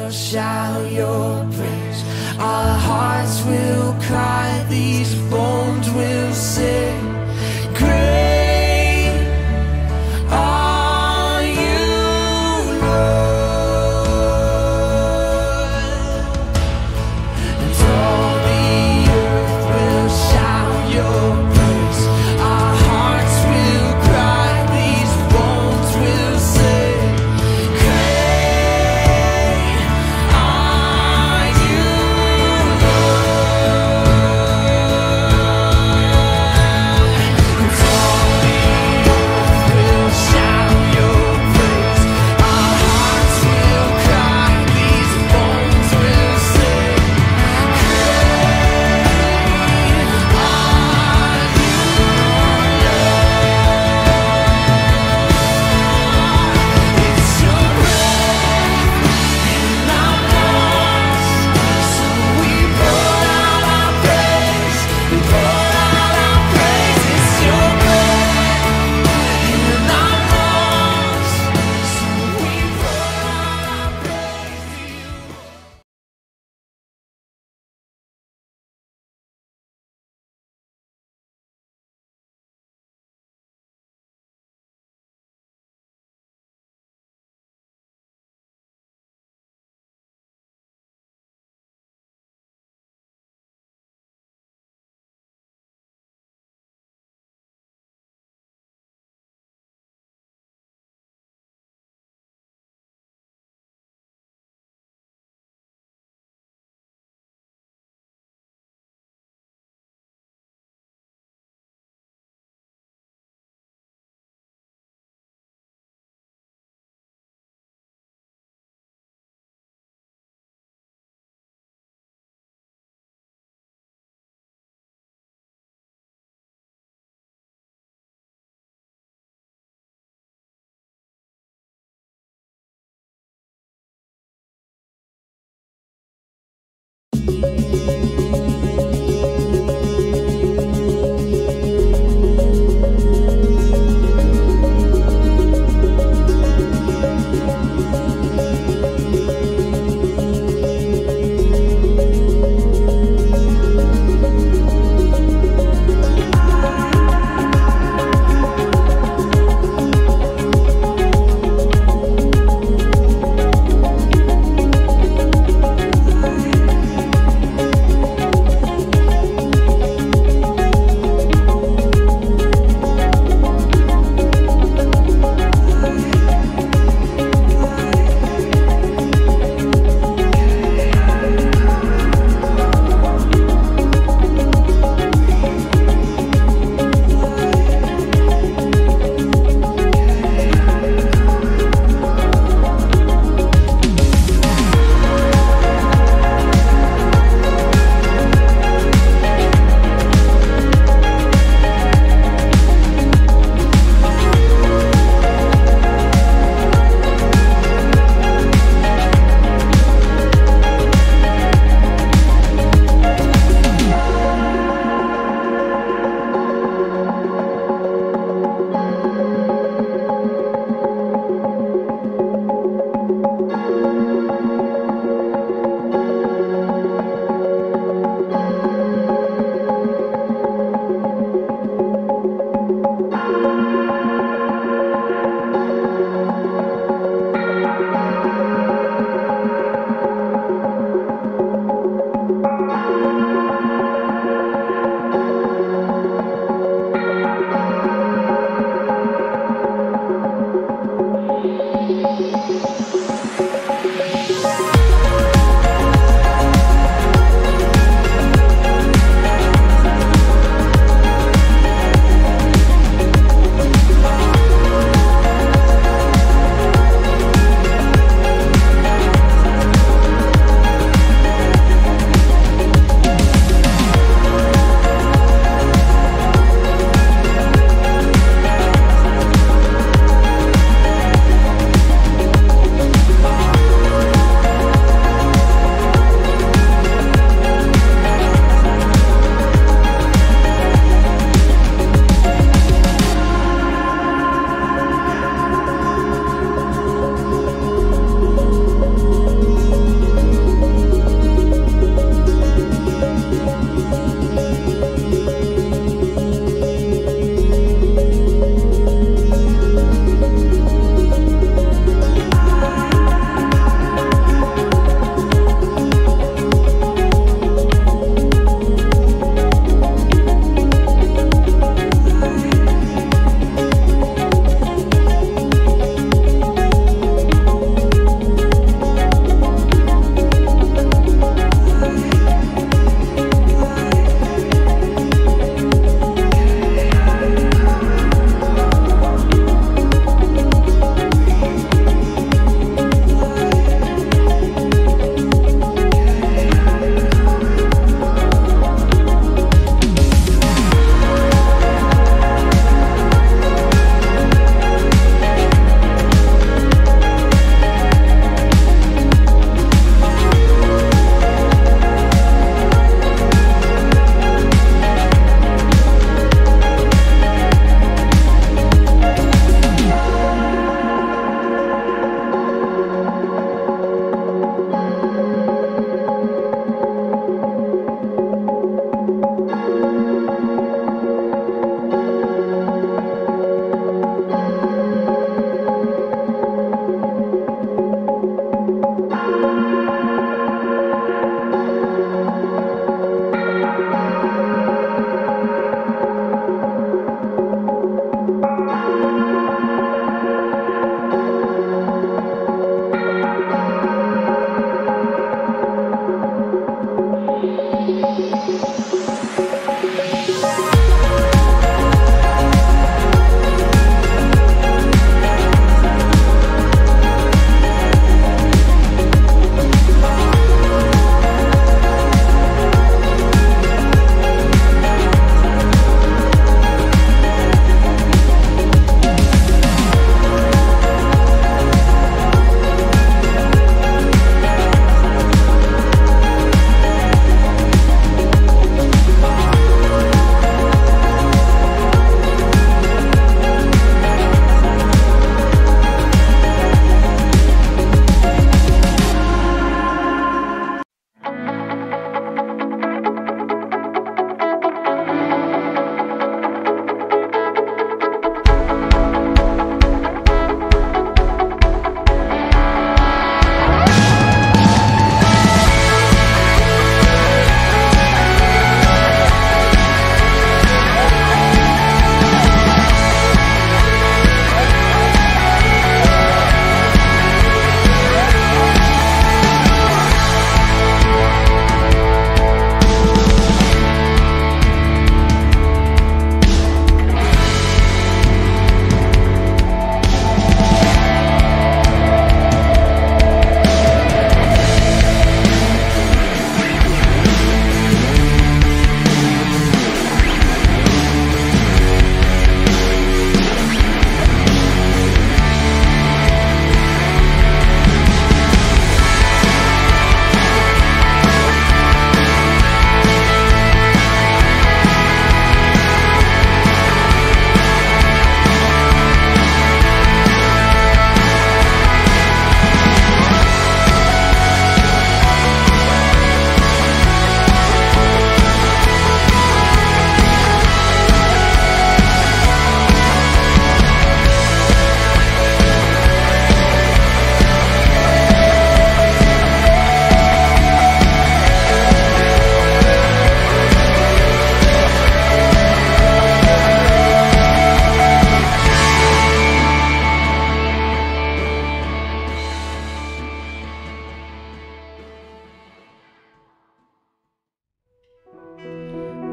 will shout your praise. Our hearts will cry, these bones will sing. Great are you, Lord. And all the earth will shout your praise. Our hearts will cry, these bones will sing. Great are you, Lord.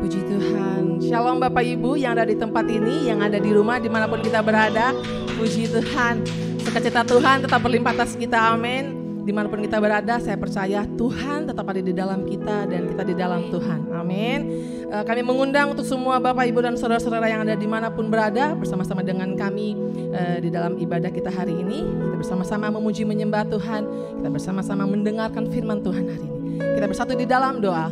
Puji Tuhan. Shalom Bapak Ibu yang ada di tempat ini, yang ada di rumah, dimanapun kita berada. Puji Tuhan. Sukacita Tuhan tetap berlimpah atas kita, amin. Dimanapun kita berada, saya percaya Tuhan tetap ada di dalam kita dan kita di dalam Tuhan, amin. Kami mengundang untuk semua Bapak Ibu dan saudara-saudara yang ada dimanapun berada, bersama-sama dengan kami di dalam ibadah kita hari ini. Kita bersama-sama memuji menyembah Tuhan, kita bersama-sama mendengarkan firman Tuhan hari ini. Kita bersatu di dalam doa.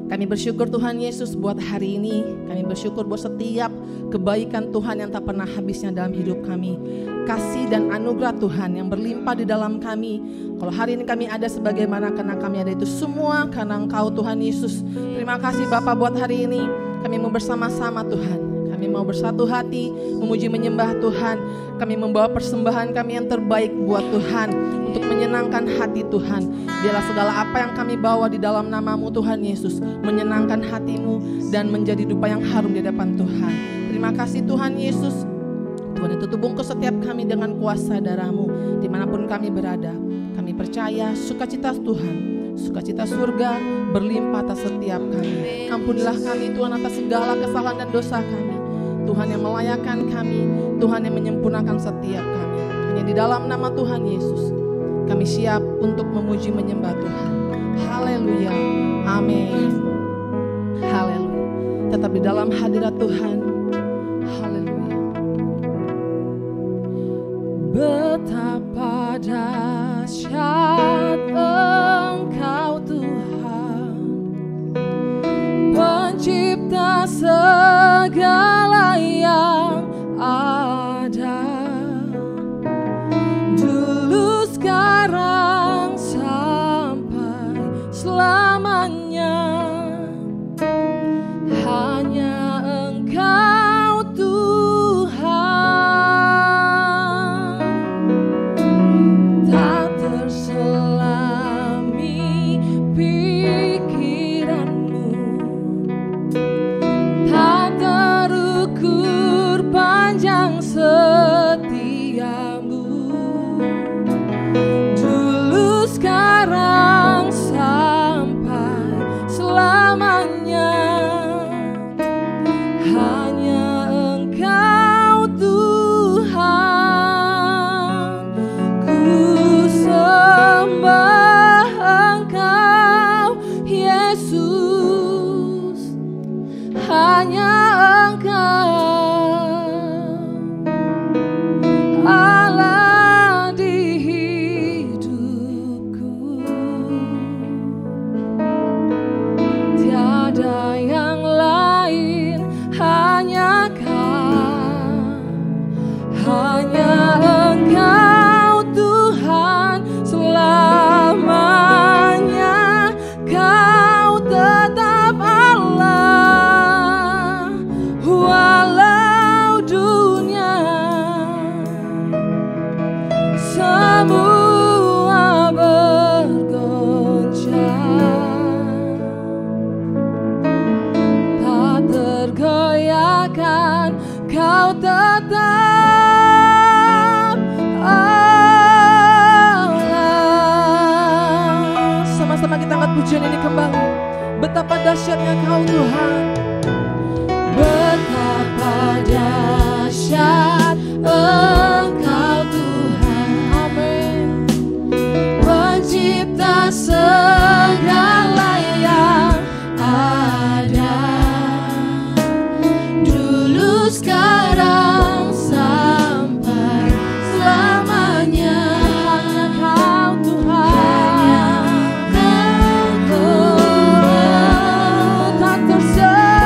Kami bersyukur Tuhan Yesus buat hari ini. Kami bersyukur buat setiap kebaikan Tuhan yang tak pernah habisnya dalam hidup kami. Kasih dan anugerah Tuhan yang berlimpah di dalam kami. Kalau hari ini kami ada sebagaimana karena kami ada itu semua karena Engkau Tuhan Yesus. Terima kasih Bapa buat hari ini. Kami mau bersama-sama Tuhan. Kami mau bersatu hati memuji menyembah Tuhan. Kami membawa persembahan kami yang terbaik buat Tuhan untuk menyenangkan hati Tuhan. Biarlah segala apa yang kami bawa di dalam nama-Mu Tuhan Yesus menyenangkan hati-Mu dan menjadi dupa yang harum di hadapan Tuhan. Terima kasih Tuhan Yesus. Tuhan itu bungkus setiap kami dengan kuasa darah-Mu dimanapun kami berada. Kami percaya sukacita Tuhan, sukacita surga berlimpah atas setiap kami. Ampunilah kami Tuhan atas segala kesalahan dan dosa kami. Tuhan yang melayakan kami, Tuhan yang menyempurnakan setiap kami. Hanya di dalam nama Tuhan Yesus kami siap untuk memuji menyembah Tuhan. Haleluya, amin. Haleluya. Tetap di dalam hadirat Tuhan. Haleluya. Betapa dahsyat Engkau Tuhan, pencipta segala yang ada. Dulu, sekarang, sampai selamanya. Hanya Engkau Tuhan, tak terselami pikiran-Mu, tak terukur panjang setia-Mu. Dulu, sekarang, sampai selamanya. Hanya Engkau Tuhan. Ku sembah Engkau Yesus. Hanya Engkau Allah di hidupku. Tiada yang lain, hanya Kau. Hanya Engkau Tuhan selamanya. Kau tetap Allah walau dunia semua bergoncang, tak tergoyahkan. Kau tetap Allah. Sama-sama kita angkat pujian ini kembali. Betapa dahsyatnya Kau Tuhan. Betapa dahsyat Engkau Tuhan, amin. Pencipta segala yang ada. Dulu, sekarang, sampai selamanya. Hanya Kau Tuhan. Tak terselami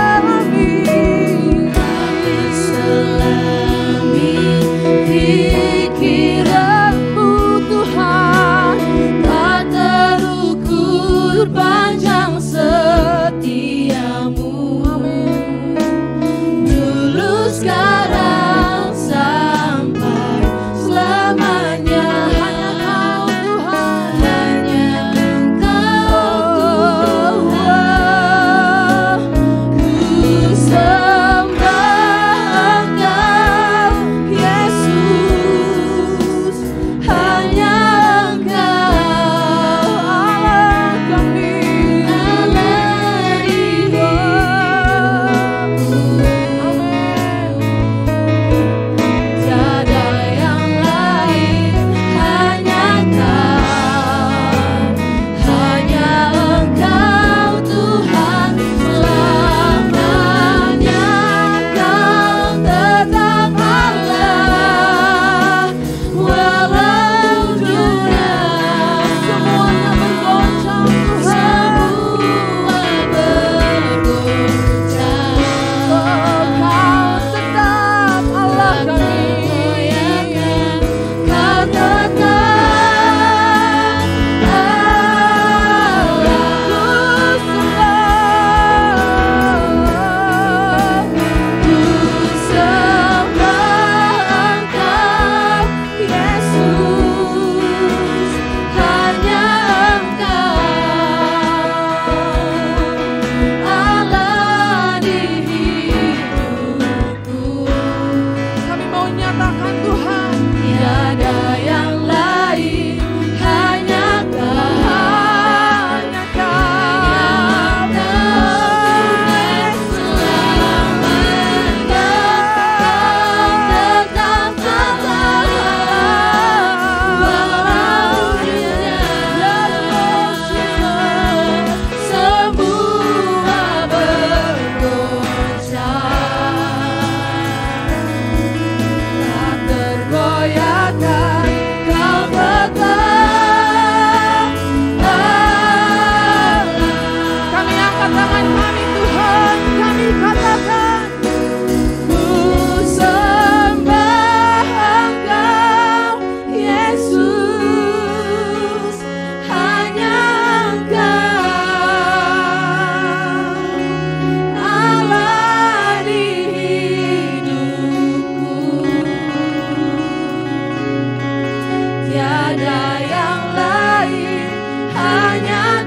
tiada yang lain, hanya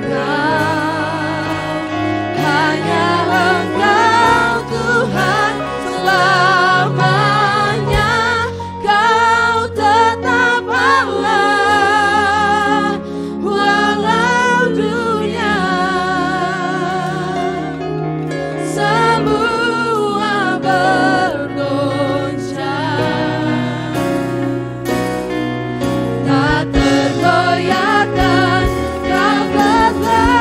Engkau Tuhan selamanya. Kau tetap Allah walau dunia semua bergoncang, tak tergoyahkan. Kau tetap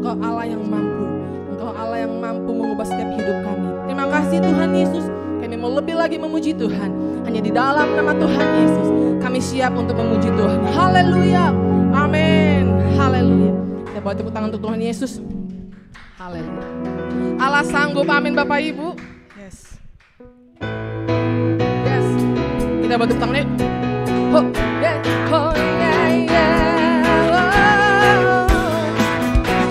Engkau Allah yang mampu. Engkau Allah yang mampu mengubah setiap hidup kami. Terima kasih Tuhan Yesus. Kami mau lebih lagi memuji Tuhan. Hanya di dalam nama Tuhan Yesus kami siap untuk memuji Tuhan. Haleluya. Amin. Haleluya. Kita bawa tepuk tangan untuk Tuhan Yesus. Haleluya. Allah sanggup. Amin Bapak Ibu. Yes. Yes. Kita bawa tepuk tangan yuk. Oh, yeah. Oh, yeah, yeah.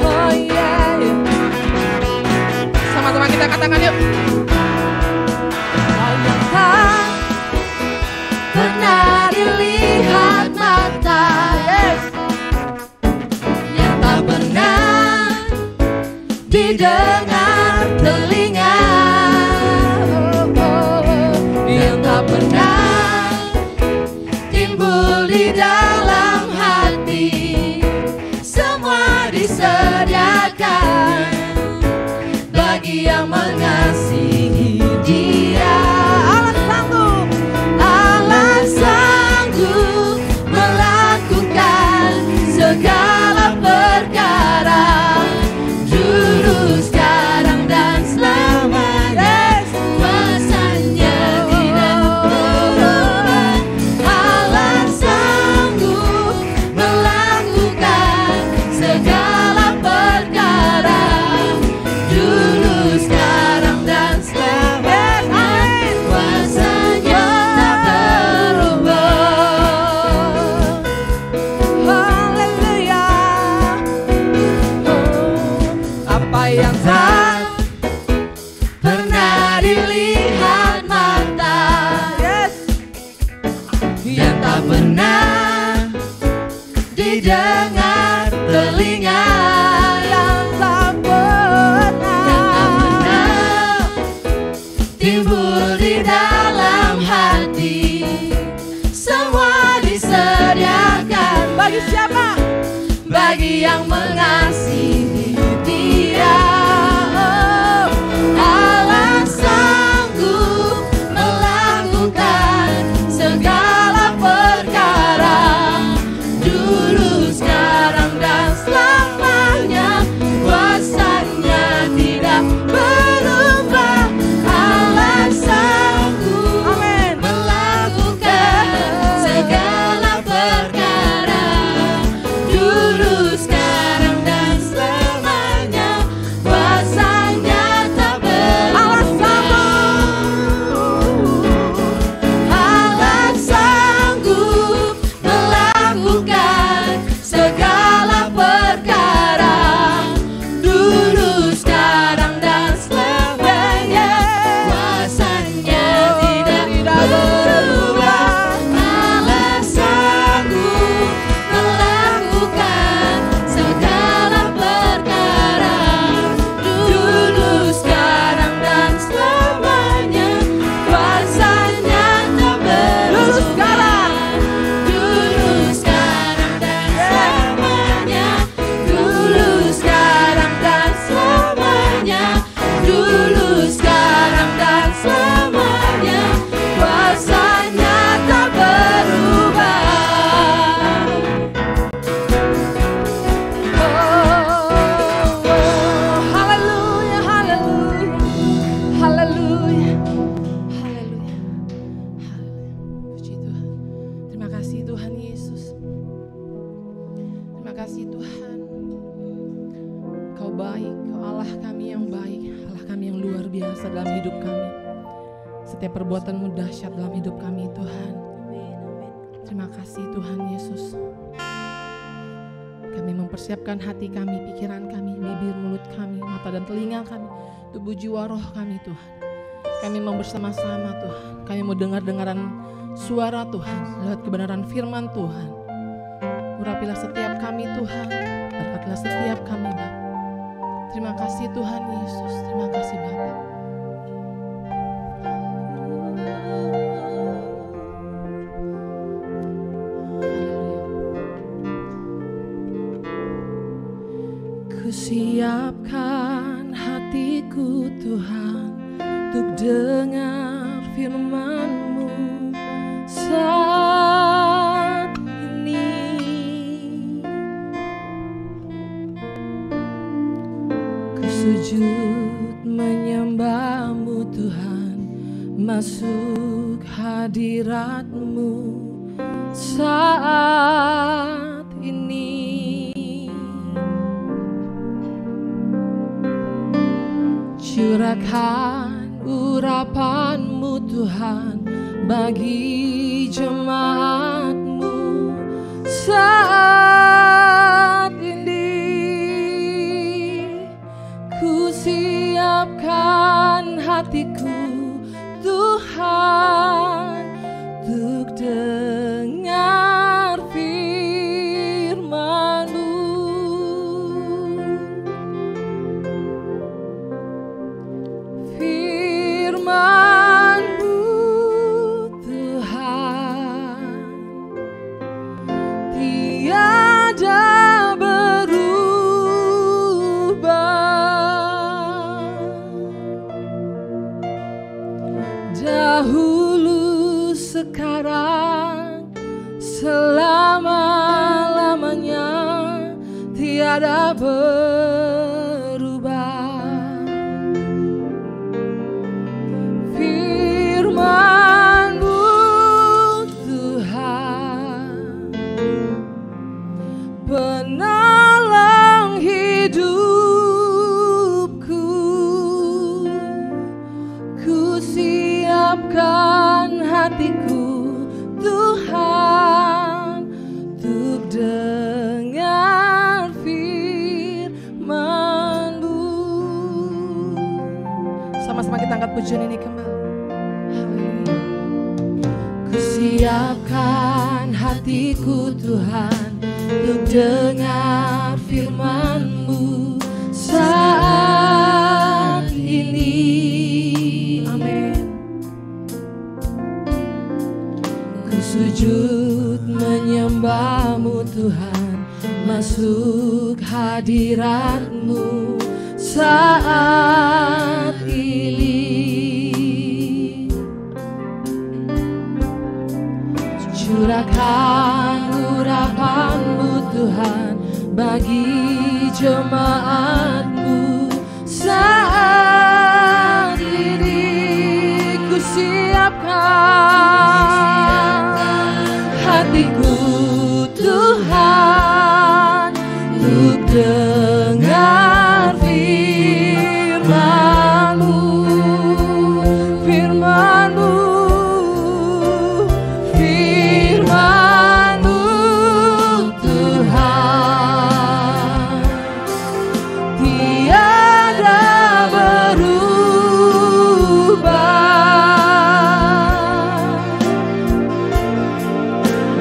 Oh, yeah, yeah. Sama-sama kita katakan yuk. Pernah dilihat mata, yes, yang tak pernah didengar telinga, yang tak pernah timbul di dalam hati. Semua disediakan bagi yang mengasihi Dia. Segala perkara dulu, sekarang dan selamanya. Kuasanya tidak berubah. Allah sanggup melakukan segala perkara dulu, sekarang dan selamanya. Kuasanya tak berubah. Yang tak pernah dilihat mata, yes, yang tak pernah didengar telinga, yang tak pernah timbul di dalam hati. Semua disediakan bagi siapa? Bagi yang mengasihi Dia. Allah sanggup melakukan segala perkara dulu, sekarang dan selamanya. Kuasanya tidak berubah. Allah sanggup melakukan segala perkara dulu, sekarang dan selamanya. Kuasanya tak berubah. Allah sanggup melakukan segala perkara dulu, sekarang dan selamanya. Kuasanya tidak berubah. Allah sanggup melakukan segala perkara dulu, sekarang dan selamanya. Kuasanya tak berubah. Dulu, sekarang dan selamanya. Dulu, sekarang dan selamanya. Dulu, sekarang dan selamanya. Kuasanya tak berubah. Haleluya, haleluya, haleluya, haleluya, haleluya. Puji Tuhan. Terima kasih Tuhan Yesus. Terima kasih Tuhan. Kau baik, Kau Allah kami yang baik, Allah kami yang luar biasa dalam hidup kami. Setiap perbuatan-Mu dahsyat dalam hidup kami Tuhan. Terima kasih Tuhan Yesus. Kami mempersiapkan hati kami, pikiran kami, bibir, mulut kami, mata dan telinga kami, tubuh, jiwa, roh kami Tuhan. Kami mau bersama-sama Tuhan. Kami mau dengar-dengaran suara Tuhan, lewat kebenaran firman Tuhan. Urapilah setiap kami Tuhan, berkatilah setiap kami Bapa. Terima kasih Tuhan Yesus, terima kasih Bapa. Kusiapkan hatiku Tuhan untuk dengar firman-Mu saat ini. sujud menyembah-Mu Tuhan, masuk hadirat-Mu saat ini. Curahkan urapan-Mu Tuhan bagi jemaat-Mu saat ini. Ku siapkan hatiku Tuhan untuk dengar firman-Mu. Firman-Mu Tuhan tiada berubah. Dahulu, sekarang, selama-lamanya tiada berubah. Firman-Mu Tuhan penolong hidupku. Ku siapkan hatiku Tuhan untuk dengar firman-Mu. Sama-sama kita angkat pujian ini kembali. Haleluya. Ku siapkan hatiku Tuhan untuk dengar firman-Mu saat ini. Amin. Ku sujud menyembah-Mu Tuhan, masuk hadirat-Mu saat ini. Curahkan urapan-Mu Tuhan bagi jemaat-Mu saat ini. Ku siapkan hatiku Tuhan untuk dengar firman-Mu. Firman-Mu, firman-Mu Tuhan tiada berubah.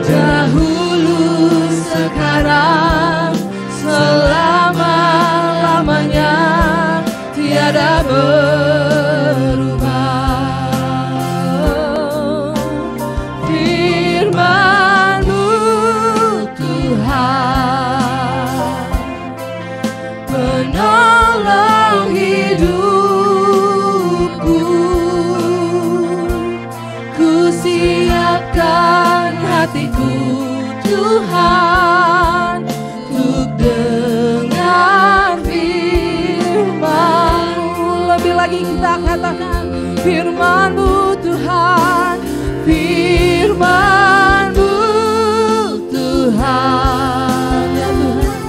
Dahulu, sekarang, selama-lamanya tiada berubah. Firman-Mu Tuhan penolong hidupku. Ku siapkan hatiku Tuhan untuk dengar firman-Mu. Lebih lagi kita katakan firman-Mu Tuhan, firman-Mu Tuhan, ya Tuhan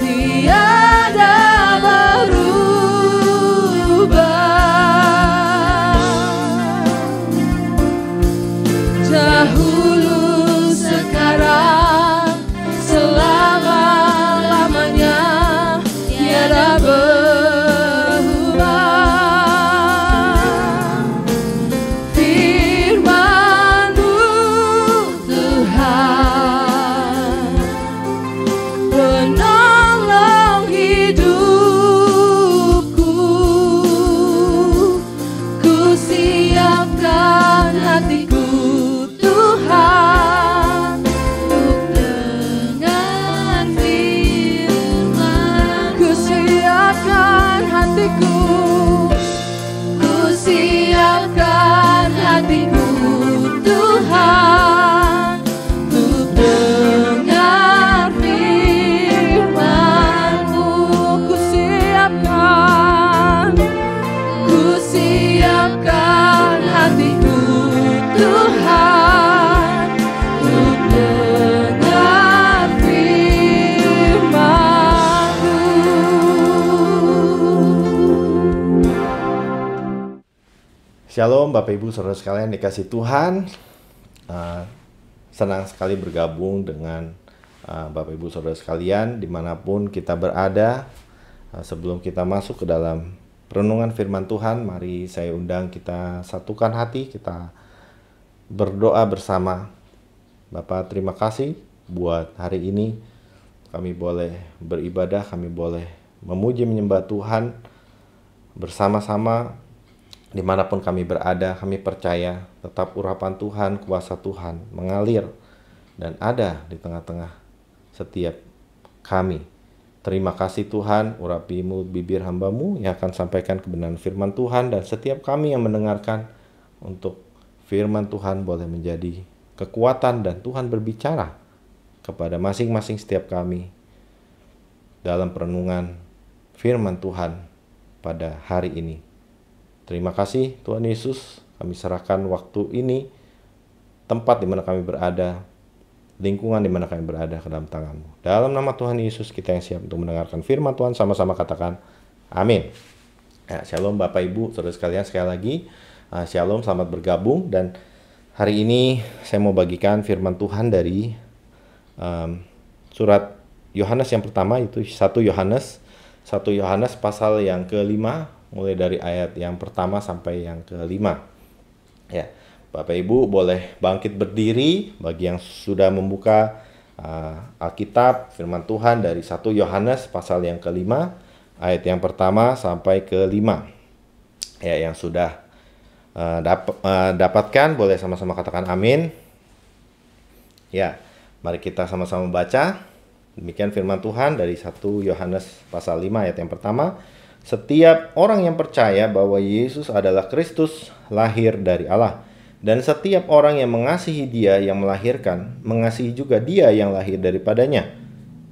tiada berubah. Dahulu, sekarang, selama-lamanya tiada berubah. Shalom Bapak Ibu Saudara sekalian dikasih Tuhan. Senang sekali bergabung dengan Bapak Ibu Saudara sekalian dimanapun kita berada. Sebelum kita masuk ke dalam renungan firman Tuhan, mari saya undang kita satukan hati, kita berdoa bersama. Bapak, terima kasih buat hari ini kami boleh beribadah, kami boleh memuji menyembah Tuhan bersama-sama. Dimanapun kami berada, kami percaya tetap urapan Tuhan, kuasa Tuhan mengalir dan ada di tengah-tengah setiap kami. Terima kasih Tuhan, urapi mulut bibir hamba-Mu yang akan sampaikan kebenaran firman Tuhan, dan setiap kami yang mendengarkan untuk firman Tuhan boleh menjadi kekuatan dan Tuhan berbicara kepada masing-masing setiap kami dalam perenungan firman Tuhan pada hari ini. Terima kasih Tuhan Yesus, kami serahkan waktu ini, tempat di mana kami berada, lingkungan di mana kami berada ke dalam tangan-Mu. Dalam nama Tuhan Yesus kita yang siap untuk mendengarkan firman Tuhan, sama-sama katakan amin. Shalom Bapak Ibu, saudara sekalian, sekali lagi shalom, selamat bergabung. Dan hari ini saya mau bagikan firman Tuhan dari surat Yohanes yang pertama, itu 1 Yohanes pasal yang ke-5, mulai dari ayat yang pertama sampai yang ke-5. Ya, Bapak Ibu boleh bangkit berdiri bagi yang sudah membuka Alkitab firman Tuhan dari 1 Yohanes pasal yang ke-5, ayat yang pertama sampai ke-5. Ya, yang sudah dapatkan boleh sama-sama katakan amin. Ya, mari kita sama-sama baca. Demikian firman Tuhan dari 1 Yohanes pasal 5 ayat yang pertama. Setiap orang yang percaya bahwa Yesus adalah Kristus lahir dari Allah, dan setiap orang yang mengasihi Dia yang melahirkan, mengasihi juga Dia yang lahir daripadanya.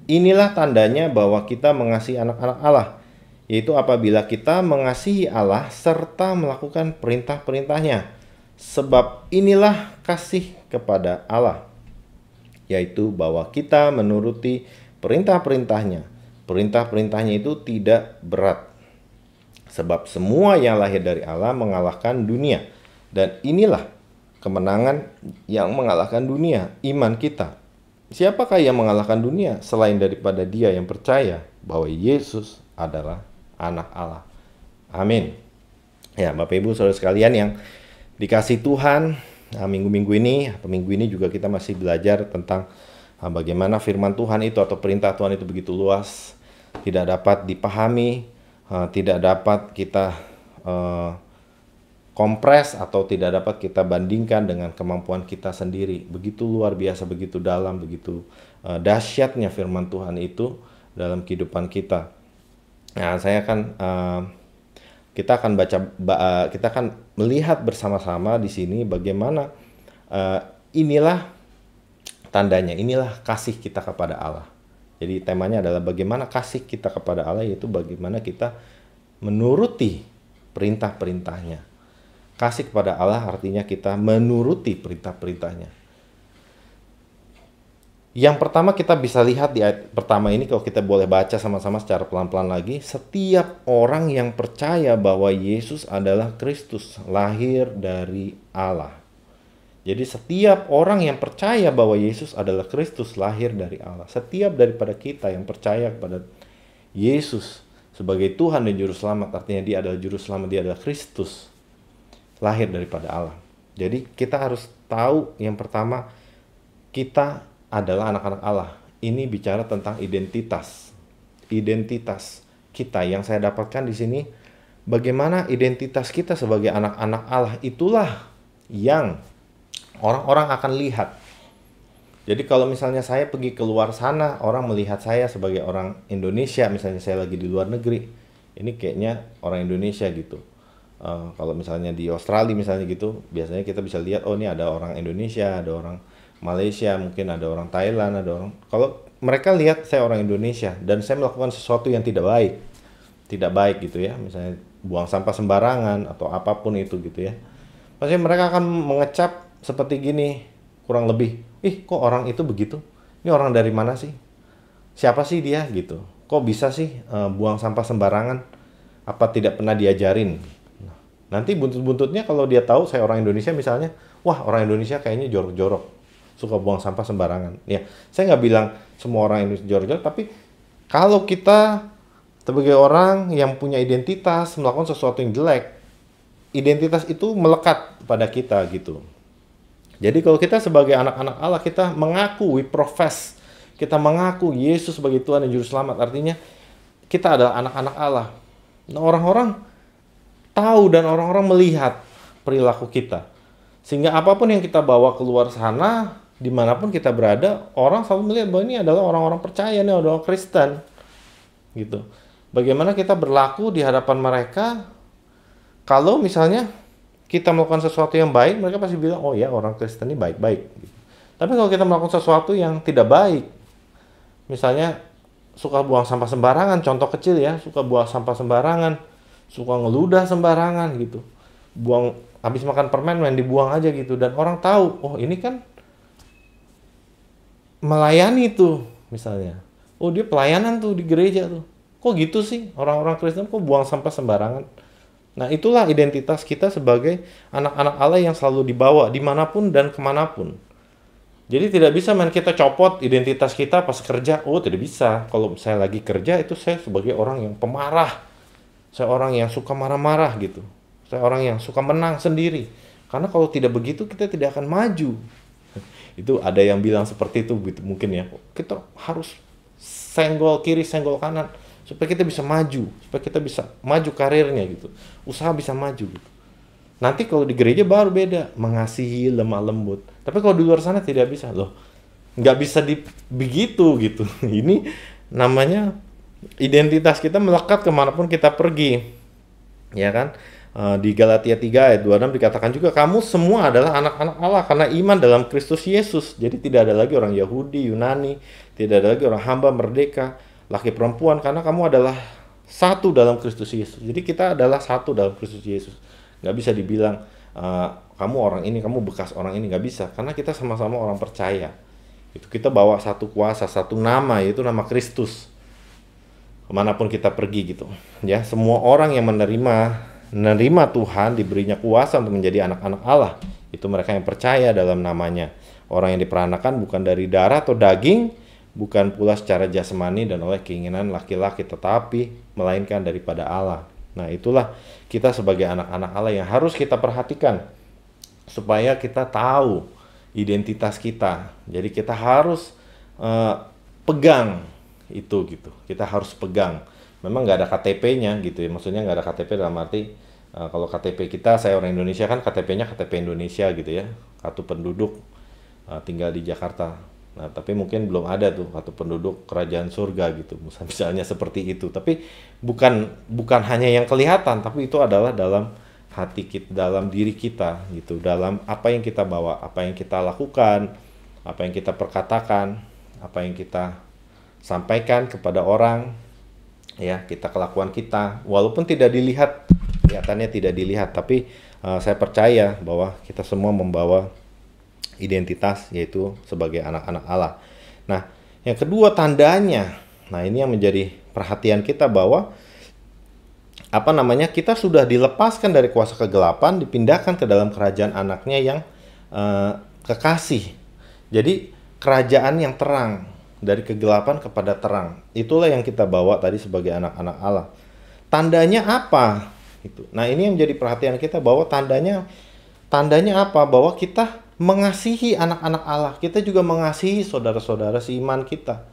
Inilah tandanya bahwa kita mengasihi anak-anak Allah, yaitu apabila kita mengasihi Allah serta melakukan perintah-perintahnya. Sebab inilah kasih kepada Allah, yaitu bahwa kita menuruti perintah-perintahnya. Perintah-perintahnya itu tidak berat. Sebab semua yang lahir dari Allah mengalahkan dunia. Dan inilah kemenangan yang mengalahkan dunia, iman kita. Siapakah yang mengalahkan dunia selain daripada dia yang percaya bahwa Yesus adalah anak Allah. Amin. Ya, Bapak Ibu Saudara sekalian yang dikasih Tuhan, minggu-minggu ini atau minggu ini juga kita masih belajar tentang bagaimana firman Tuhan itu atau perintah Tuhan itu begitu luas, tidak dapat dipahami, tidak dapat kita kompres atau tidak dapat kita bandingkan dengan kemampuan kita sendiri. Begitu luar biasa, begitu dalam, begitu dahsyatnya firman Tuhan itu dalam kehidupan kita. Nah, kita akan melihat bersama-sama di sini bagaimana inilah tandanya, inilah kasih kita kepada Allah. Jadi temanya adalah bagaimana kasih kita kepada Allah, yaitu bagaimana kita menuruti perintah-perintahnya. Kasih kepada Allah artinya kita menuruti perintah-perintahnya. Yang pertama kita bisa lihat di ayat pertama ini, kalau kita boleh baca sama-sama secara pelan-pelan lagi. Setiap orang yang percaya bahwa Yesus adalah Kristus, lahir dari Allah. Jadi setiap orang yang percaya bahwa Yesus adalah Kristus, lahir dari Allah. Setiap daripada kita yang percaya kepada Yesus sebagai Tuhan dan Juru Selamat, artinya Dia adalah Juru Selamat, Dia adalah Kristus, lahir daripada Allah. Jadi kita harus tahu yang pertama, kita adalah anak-anak Allah. Ini bicara tentang identitas. Identitas kita yang saya dapatkan di sini, bagaimana identitas kita sebagai anak-anak Allah, itulah yang orang-orang akan lihat. Jadi kalau misalnya saya pergi keluar sana, orang melihat saya sebagai orang Indonesia, misalnya saya lagi di luar negeri, ini kayaknya orang Indonesia gitu. Kalau misalnya di Australia misalnya gitu, biasanya kita bisa lihat, oh ini ada orang Indonesia, ada orang Malaysia, mungkin ada orang Thailand, ada orang. Kalau mereka lihat saya orang Indonesia dan saya melakukan sesuatu yang tidak baik gitu ya, misalnya buang sampah sembarangan atau apapun itu gitu ya, pasti mereka akan mengecap seperti gini, kurang lebih, kok orang itu begitu? Ini orang dari mana sih? Siapa sih dia gitu? Kok bisa sih buang sampah sembarangan? Apa tidak pernah diajarin? Nanti buntut-buntutnya kalau dia tahu saya orang Indonesia misalnya, wah orang Indonesia kayaknya jorok-jorok, suka buang sampah sembarangan. Ya, saya nggak bilang semua orang Indonesia jorok-jorok, tapi kalau kita sebagai orang yang punya identitas melakukan sesuatu yang jelek, identitas itu melekat pada kita gitu. Jadi kalau kita sebagai anak-anak Allah, kita mengaku, we profess, kita mengaku Yesus sebagai Tuhan dan Juru Selamat, artinya kita adalah anak-anak Allah. Nah, orang-orang tahu dan orang-orang melihat perilaku kita. Sehingga apapun yang kita bawa keluar sana, dimanapun kita berada, orang selalu melihat bahwa ini adalah orang-orang percaya, ini adalah orang Kristen. Gitu. Bagaimana kita berlaku di hadapan mereka, kalau misalnya kita melakukan sesuatu yang baik, mereka pasti bilang, oh ya orang Kristen ini baik-baik. Gitu. Tapi kalau kita melakukan sesuatu yang tidak baik, misalnya suka buang sampah sembarangan, contoh kecil ya, suka buang sampah sembarangan, suka ngeludah sembarangan gitu, buang habis makan permen main dibuang aja gitu, dan orang tahu, oh ini kan melayani tuh misalnya, oh dia pelayanan tuh di gereja tuh, kok gitu sih orang-orang Kristen kok buang sampah sembarangan. Nah itulah identitas kita sebagai anak-anak Allah yang selalu dibawa dimanapun dan kemanapun. Jadi tidak bisa main kita copot identitas kita pas kerja. Oh tidak bisa. Kalau saya lagi kerja itu saya sebagai orang yang pemarah. Saya orang yang suka marah-marah gitu. Saya orang yang suka menang sendiri. Karena kalau tidak begitu kita tidak akan maju. Itu ada yang bilang seperti itu gitu mungkin ya. Kita harus senggol kiri, senggol kanan. Supaya kita bisa maju. Supaya kita bisa maju karirnya gitu. Usaha bisa maju gitu. Nanti kalau di gereja baru beda. Mengasihi, lemah lembut. Tapi kalau di luar sana tidak bisa loh, nggak bisa begitu gitu. Ini namanya identitas kita melekat kemanapun kita pergi, ya kan? Di Galatia 3 ayat 26 dikatakan juga kamu semua adalah anak-anak Allah karena iman dalam Kristus Yesus. Jadi tidak ada lagi orang Yahudi, Yunani, tidak ada lagi orang hamba, merdeka, laki perempuan, karena kamu adalah satu dalam Kristus Yesus. Jadi kita adalah satu dalam Kristus Yesus. Nggak bisa dibilang kamu orang ini, kamu bekas orang ini, nggak bisa, karena kita sama-sama orang percaya. Itu kita bawa satu kuasa, satu nama, yaitu nama Kristus. Kemanapun kita pergi gitu, ya. Semua orang yang menerima Tuhan diberinya kuasa untuk menjadi anak-anak Allah. Itu mereka yang percaya dalam namanya. Orang yang diperanakan bukan dari darah atau daging, bukan pula secara jasmani dan oleh keinginan laki-laki, tetapi melainkan daripada Allah. Nah itulah kita sebagai anak-anak Allah yang harus kita perhatikan supaya kita tahu identitas kita. Jadi kita harus pegang itu gitu. Kita harus pegang. Memang nggak ada KTP-nya gitu ya. Maksudnya nggak ada KTP dalam arti kalau KTP kita, saya orang Indonesia kan KTP-nya KTP Indonesia gitu ya. Kartu penduduk tinggal di Jakarta. Nah, tapi mungkin belum ada tuh kartu penduduk kerajaan surga gitu. Misalnya seperti itu. Tapi bukan hanya yang kelihatan, tapi itu adalah dalam hati kita, dalam diri kita gitu, dalam apa yang kita bawa, apa yang kita lakukan, apa yang kita perkatakan, apa yang kita sampaikan kepada orang, ya, kita kelakuan kita, walaupun tidak dilihat, kelihatannya tidak dilihat, tapi saya percaya bahwa kita semua membawa identitas, yaitu sebagai anak-anak Allah. Nah, yang kedua tandanya, nah ini yang menjadi perhatian kita bahwa kita sudah dilepaskan dari kuasa kegelapan, dipindahkan ke dalam kerajaan anaknya yang kekasih. Jadi kerajaan yang terang, dari kegelapan kepada terang. Itulah yang kita bawa tadi sebagai anak-anak Allah. Tandanya apa? Nah ini yang menjadi perhatian kita bahwa tandanya apa? Bahwa kita mengasihi anak-anak Allah. Kita juga mengasihi saudara-saudara seiman kita.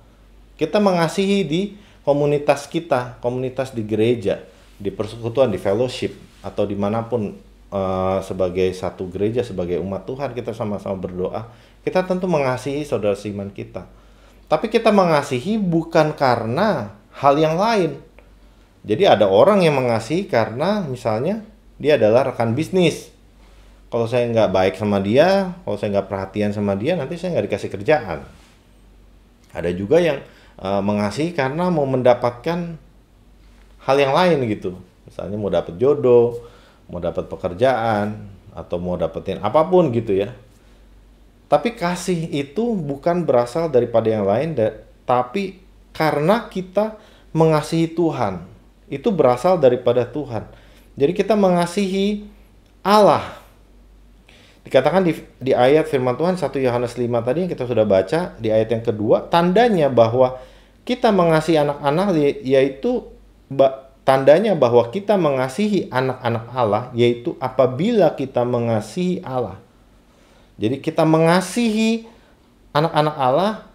Kita mengasihi di komunitas kita, komunitas di gereja, di persekutuan, di fellowship, atau dimanapun sebagai satu gereja, sebagai umat Tuhan, kita sama-sama berdoa. Kita tentu mengasihi saudara seiman kita. Tapi kita mengasihi bukan karena hal yang lain. Jadi ada orang yang mengasihi karena misalnya dia adalah rekan bisnis. Kalau saya nggak baik sama dia, kalau saya nggak perhatian sama dia, nanti saya nggak dikasih kerjaan. Ada juga yang mengasihi karena mau mendapatkan hal yang lain gitu. Misalnya mau dapat jodoh, mau dapat pekerjaan, atau mau dapetin apapun gitu ya. Tapi kasih itu bukan berasal daripada yang lain, tapi karena kita mengasihi Tuhan. Itu berasal daripada Tuhan. Jadi kita mengasihi Allah. Dikatakan di ayat firman Tuhan 1 Yohanes 5 tadi yang kita sudah baca, di ayat yang kedua, tandanya bahwa kita mengasihi anak-anak yaitu tandanya bahwa kita mengasihi anak-anak Allah yaitu apabila kita mengasihi Allah. Jadi kita mengasihi anak-anak Allah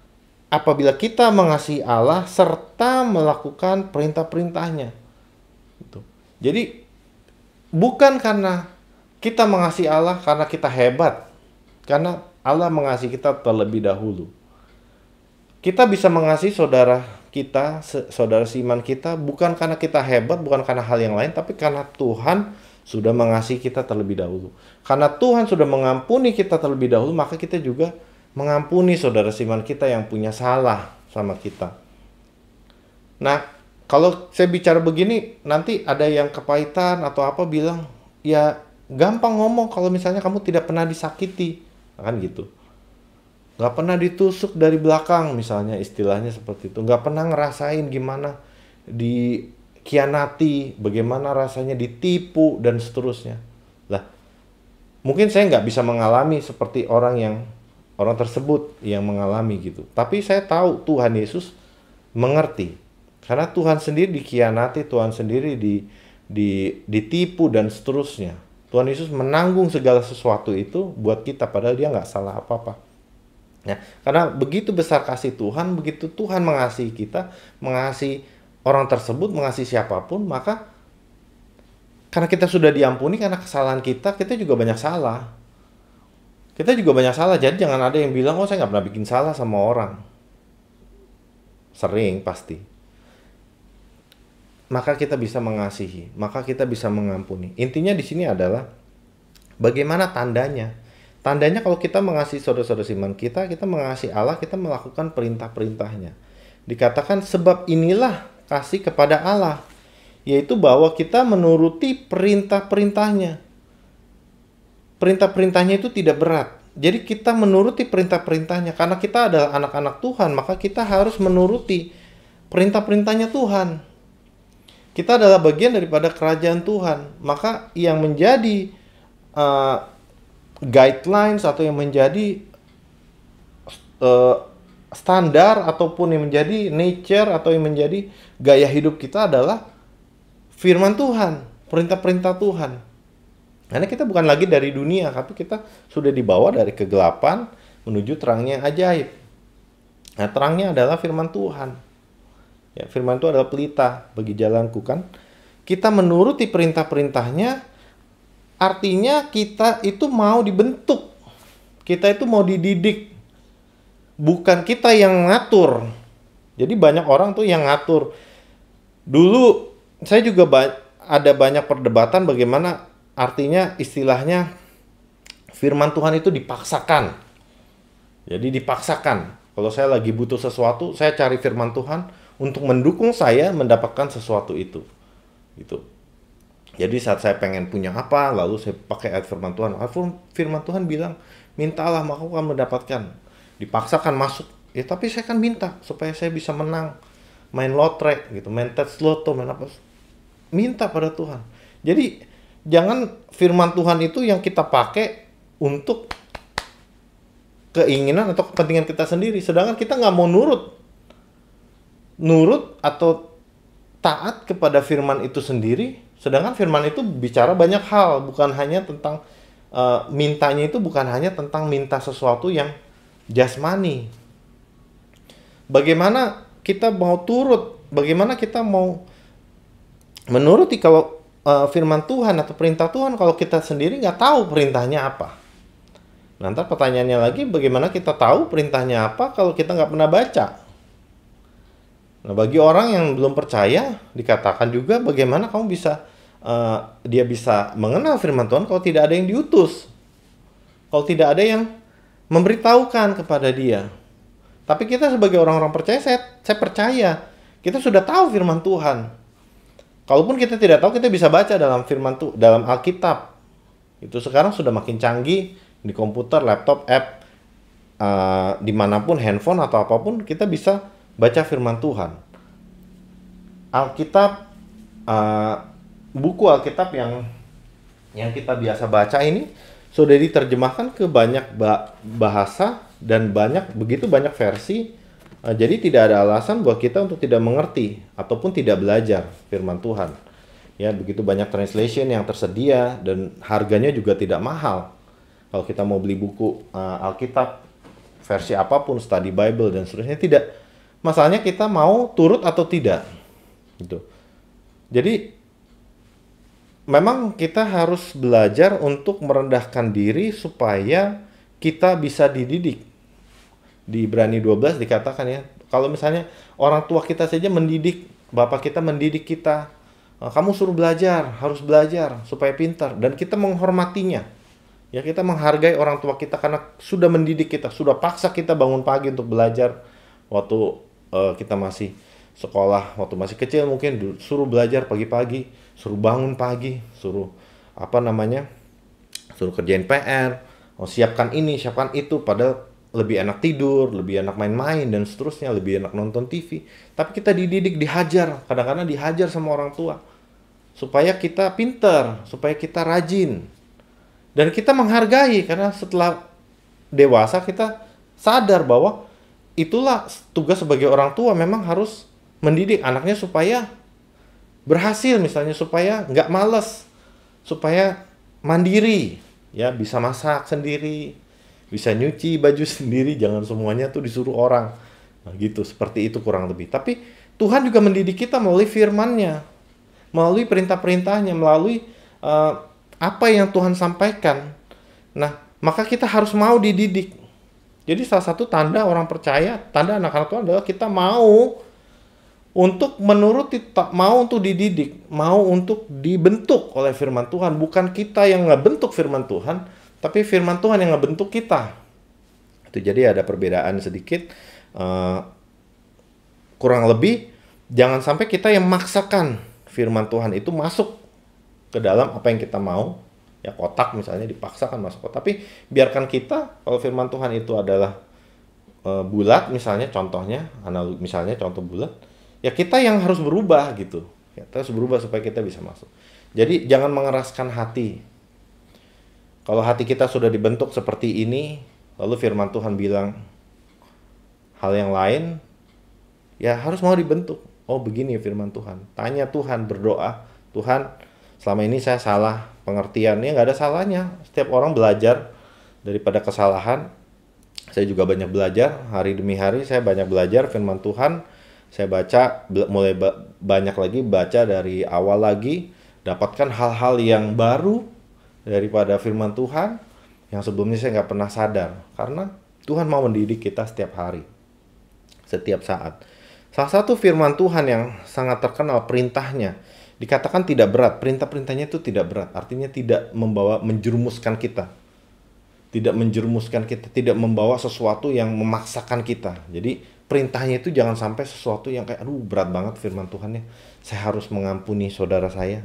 apabila kita mengasihi Allah serta melakukan perintah-perintahnya. Gitu. Jadi bukan karena kita mengasihi Allah karena kita hebat, karena Allah mengasihi kita terlebih dahulu. Kita bisa mengasihi saudara kita, saudara seiman kita, bukan karena kita hebat, bukan karena hal yang lain, tapi karena Tuhan sudah mengasihi kita terlebih dahulu. Karena Tuhan sudah mengampuni kita terlebih dahulu, maka kita juga mengampuni saudara seiman kita yang punya salah sama kita. Nah, kalau saya bicara begini, nanti ada yang kepahitan atau apa bilang, ya gampang ngomong kalau misalnya kamu tidak pernah disakiti, kan gitu. Gak pernah ditusuk dari belakang misalnya, istilahnya seperti itu. Gak pernah ngerasain gimana dikhianati, bagaimana rasanya ditipu dan seterusnya. Lah, mungkin saya nggak bisa mengalami seperti orang tersebut yang mengalami gitu. Tapi saya tahu Tuhan Yesus mengerti. Karena Tuhan sendiri dikhianati, Tuhan sendiri ditipu dan seterusnya. Tuhan Yesus menanggung segala sesuatu itu buat kita, padahal dia nggak salah apa-apa. Ya, karena begitu besar kasih Tuhan, begitu Tuhan mengasihi kita, mengasihi orang tersebut, mengasihi siapapun, maka karena kita sudah diampuni, karena kesalahan kita juga banyak salah. Kita juga banyak salah, jadi jangan ada yang bilang, oh saya nggak pernah bikin salah sama orang. Sering pasti. Maka kita bisa mengasihi, maka kita bisa mengampuni. Intinya di sini adalah bagaimana tandanya. Tandanya kalau kita mengasihi saudara-saudara seiman kita mengasihi Allah, kita melakukan perintah-perintahnya. Dikatakan sebab inilah kasih kepada Allah, yaitu bahwa kita menuruti perintah-perintahnya. Perintah-perintahnya itu tidak berat. Jadi kita menuruti perintah-perintahnya. Karena kita adalah anak-anak Tuhan, maka kita harus menuruti perintah-perintahnya Tuhan. Kita adalah bagian daripada kerajaan Tuhan. Maka yang menjadi guidelines atau yang menjadi standar ataupun yang menjadi nature atau yang menjadi gaya hidup kita adalah firman Tuhan, perintah-perintah Tuhan. Karena kita bukan lagi dari dunia, tapi kita sudah dibawa dari kegelapan menuju terangnya ajaib. Nah, terangnya adalah firman Tuhan. Ya, firman itu adalah pelita bagi jalanku, kan. Kita menuruti perintah-perintahnya, artinya kita itu mau dibentuk. Kita itu mau dididik. Bukan kita yang ngatur. Jadi banyak orang tuh yang ngatur. Dulu saya juga ada banyak perdebatan bagaimana artinya istilahnya firman Tuhan itu dipaksakan. Jadi dipaksakan. Kalau saya lagi butuh sesuatu, saya cari firman Tuhan untuk mendukung saya mendapatkan sesuatu itu. Gitu. Jadi saat saya pengen punya apa, lalu saya pakai ayat firman Tuhan. Firman Tuhan bilang, mintalah maka kamu mendapatkan. Dipaksakan masuk. Ya tapi saya kan minta supaya saya bisa menang. Main lotrek gitu, main tes loto, main apa. Minta pada Tuhan. Jadi jangan firman Tuhan itu yang kita pakai untuk keinginan atau kepentingan kita sendiri. Sedangkan kita nggak mau nurut atau taat kepada firman itu sendiri. Sedangkan firman itu bicara banyak hal, bukan hanya tentang mintanya itu bukan hanya tentang minta sesuatu yang jasmani. Bagaimana kita mau turut, bagaimana kita mau menuruti kalau firman Tuhan atau perintah Tuhan kalau kita sendiri nggak tahu perintahnya apa. Nanti pertanyaannya lagi, bagaimana kita tahu perintahnya apa kalau kita nggak pernah baca? Nah, bagi orang yang belum percaya, dikatakan juga bagaimana kamu bisa dia bisa mengenal firman Tuhan kalau tidak ada yang diutus, kalau tidak ada yang memberitahukan kepada dia. Tapi kita sebagai orang-orang percaya, saya percaya kita sudah tahu firman Tuhan. Kalaupun kita tidak tahu, kita bisa baca dalam firman Tuhan, dalam Alkitab. Itu sekarang sudah makin canggih di komputer, laptop, app, dimanapun, handphone atau apapun, kita bisa baca firman Tuhan. Alkitab buku Alkitab yang kita biasa baca ini sudah diterjemahkan ke banyak bahasa dan begitu banyak versi. Jadi tidak ada alasan buat kita untuk tidak mengerti ataupun tidak belajar firman Tuhan. Ya, begitu banyak translation yang tersedia dan harganya juga tidak mahal. Kalau kita mau beli buku Alkitab versi apapun, study Bible dan seterusnya, tidak. Masalahnya kita mau turut atau tidak. Gitu. Jadi memang kita harus belajar untuk merendahkan diri supaya kita bisa dididik. Di Ibrani 12 dikatakan ya, kalau misalnya orang tua kita saja mendidik, bapak kita mendidik kita, kamu suruh belajar, harus belajar supaya pintar, dan kita menghormatinya. Ya, kita menghargai orang tua kita karena sudah mendidik kita, sudah paksa kita bangun pagi untuk belajar waktu kita masih sekolah, waktu masih kecil mungkin suruh belajar pagi-pagi, suruh bangun pagi, suruh suruh kerjain PR, siapkan ini, siapkan itu, padahal lebih enak tidur, lebih enak main-main dan seterusnya, lebih enak nonton TV. Tapi kita dididik, dihajar, kadang-kadang dihajar sama orang tua supaya kita pintar, supaya kita rajin. Dan kita menghargai karena setelah dewasa kita sadar bahwa itulah tugas sebagai orang tua, memang harus mendidik anaknya supaya berhasil, misalnya supaya nggak malas, supaya mandiri, ya bisa masak sendiri, bisa nyuci baju sendiri, jangan semuanya tuh disuruh orang. Nah, gitu, seperti itu kurang lebih. Tapi Tuhan juga mendidik kita melalui firman-Nya, melalui perintah-perintahnya, melalui apa yang Tuhan sampaikan. Nah, maka kita harus mau dididik. Jadi salah satu tanda orang percaya, tanda anak-anak Tuhan adalah kita mau untuk menuruti, mau untuk dididik, mau untuk dibentuk oleh firman Tuhan. Bukan kita yang ngebentuk firman Tuhan, tapi firman Tuhan yang ngebentuk kita. Itu jadi ada perbedaan sedikit. Kurang lebih, jangan sampai kita yang memaksakan firman Tuhan itu masuk ke dalam apa yang kita mau. Ya, kotak misalnya dipaksakan masuk kotak. Tapi biarkan kita, kalau firman Tuhan itu adalah bulat misalnya, contohnya, misalnya contoh bulat, ya kita yang harus berubah gitu. Kita harus berubah supaya kita bisa masuk. Jadi jangan mengeraskan hati. Kalau hati kita sudah dibentuk seperti ini, lalu firman Tuhan bilang hal yang lain, ya harus mau dibentuk. Oh, begini firman Tuhan. Tanya Tuhan, berdoa, Tuhan, selama ini saya salah pengertian. Ya nggak ada salahnya. Setiap orang belajar daripada kesalahan. Saya juga banyak belajar, hari demi hari saya banyak belajar firman Tuhan. Saya baca, mulai banyak lagi baca dari awal lagi, dapatkan hal-hal yang baru daripada firman Tuhan yang sebelumnya saya nggak pernah sadar, karena Tuhan mau mendidik kita setiap hari, setiap saat. Salah satu firman Tuhan yang sangat terkenal, perintahnya dikatakan tidak berat. Perintah-perintahnya itu tidak berat, artinya tidak menjerumuskan kita, tidak membawa sesuatu yang memaksakan kita. Jadi perintahnya itu jangan sampai sesuatu yang kayak berat banget firman Tuhannya. Saya harus mengampuni saudara saya.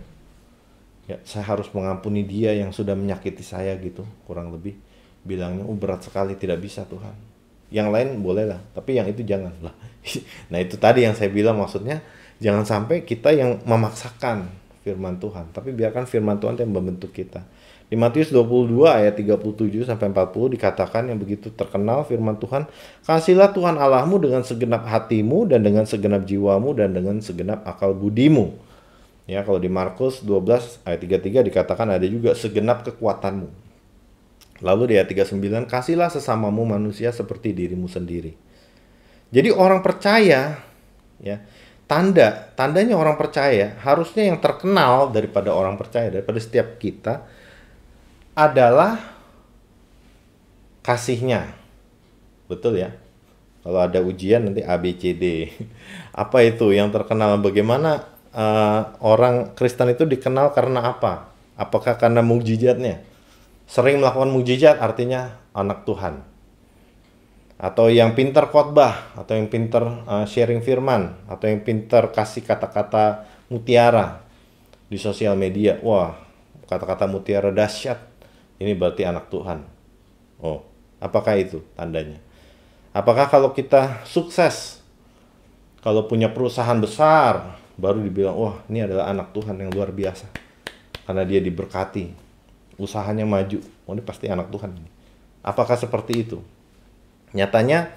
Ya, saya harus mengampuni dia yang sudah menyakiti saya gitu, kurang lebih bilangnya berat sekali, tidak bisa Tuhan. Yang lain boleh lah, tapi yang itu jangan lah. Nah, itu tadi yang saya bilang, maksudnya jangan sampai kita yang memaksakan firman Tuhan, tapi biarkan firman Tuhan yang membentuk kita. Di Matius 22 ayat 37 sampai 40 dikatakan yang begitu terkenal firman Tuhan, "Kasihlah Tuhan Allahmu dengan segenap hatimu dan dengan segenap jiwamu dan dengan segenap akal budimu." Ya, kalau di Markus 12 ayat 33 dikatakan ada juga segenap kekuatanmu. Lalu di ayat 39, "Kasihlah sesamamu manusia seperti dirimu sendiri." Jadi orang percaya, ya, tandanya orang percaya, harusnya yang terkenal daripada orang percaya, daripada setiap kita, adalah kasihnya. Betul ya? Kalau ada ujian nanti A, B, C, D. Apa itu yang terkenal? Bagaimana orang Kristen itu dikenal karena apa? Apakah karena mukjizatnya? Sering melakukan mukjizat artinya anak Tuhan. Atau yang pintar khotbah, atau yang pintar sharing firman, atau yang pintar kasih kata-kata mutiara di sosial media. Wah, kata-kata mutiara dahsyat. Ini berarti anak Tuhan. Oh, apakah itu tandanya? Apakah kalau kita sukses, kalau punya perusahaan besar, baru dibilang, wah ini adalah anak Tuhan yang luar biasa. Karena dia diberkati, usahanya maju, oh ini pasti anak Tuhan. Apakah seperti itu? Nyatanya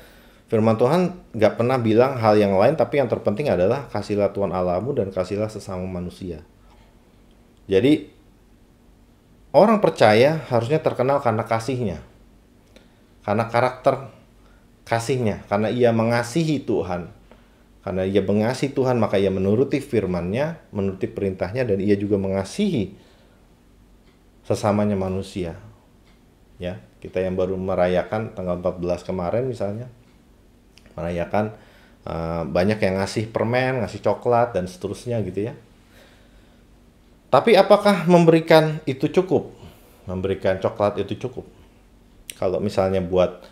firman Tuhan gak pernah bilang hal yang lain, tapi yang terpenting adalah kasihlah Tuhan Allahmu dan kasihlah sesama manusia. Jadi orang percaya harusnya terkenal karena kasihnya, karena karakter kasihnya, karena ia mengasihi Tuhan. Karena ia mengasihi Tuhan, maka ia menuruti firman-Nya, menuruti perintahnya, dan ia juga mengasihi sesamanya manusia. Ya, kita yang baru merayakan tanggal 14 kemarin misalnya, merayakan banyak yang ngasih permen, ngasih coklat, dan seterusnya gitu ya. Tapi apakah memberikan itu cukup? Memberikan coklat itu cukup? Kalau misalnya buat